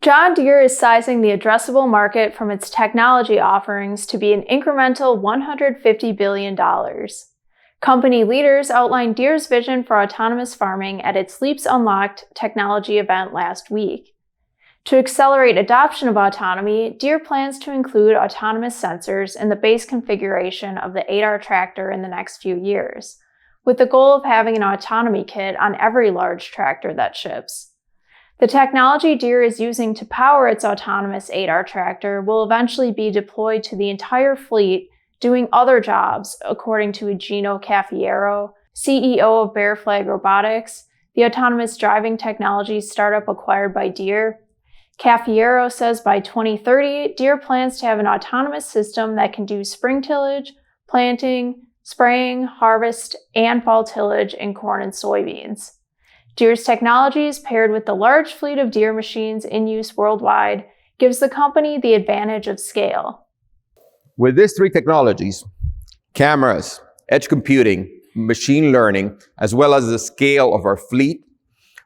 John Deere is sizing the addressable market from its technology offerings to be an incremental $150 billion. Company leaders outlined Deere's vision for autonomous farming at its Leaps Unlocked technology event last week. To accelerate adoption of autonomy, Deere plans to include autonomous sensors in the base configuration of the 8R tractor in the next few years, with the goal of having an autonomy kit on every large tractor that ships. The technology Deere is using to power its autonomous 8R tractor will eventually be deployed to the entire fleet, doing other jobs, according to Igino Cafiero, CEO of Bear Flag Robotics, the autonomous driving technology startup acquired by Deere. Cafiero says by 2030, Deere plans to have an autonomous system that can do spring tillage, planting, spraying, harvest, and fall tillage in corn and soybeans. Deere's technologies, paired with the large fleet of Deere machines in use worldwide, gives the company the advantage of scale. With these three technologies, cameras, edge computing, machine learning, as well as the scale of our fleet,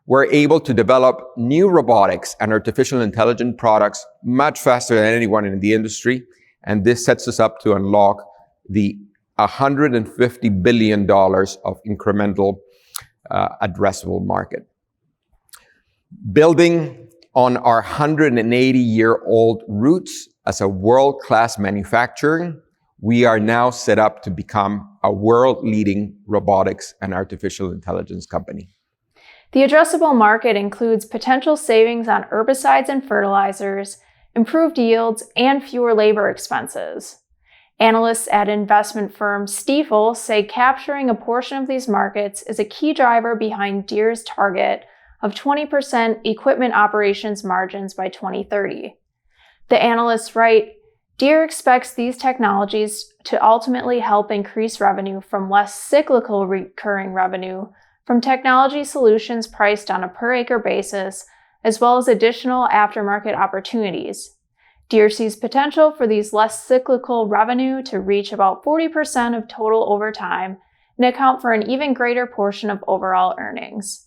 we're able to develop new robotics and artificial intelligence products much faster than anyone in the industry, and this sets us up to unlock the $150 billion of incremental addressable market. Building on our 180-year-old roots as a world-class manufacturer, we are now set up to become a world-leading robotics and artificial intelligence company. The addressable market includes potential savings on herbicides and fertilizers, improved yields, and fewer labor expenses. Analysts at investment firm Stifel say capturing a portion of these markets is a key driver behind Deere's target of 20% equipment operations margins by 2030. The analysts write, Deere expects these technologies to ultimately help increase revenue from less cyclical recurring revenue from technology solutions priced on a per-acre basis, as well as additional aftermarket opportunities. Deere sees potential for these less cyclical revenue to reach about 40% of total over time and account for an even greater portion of overall earnings.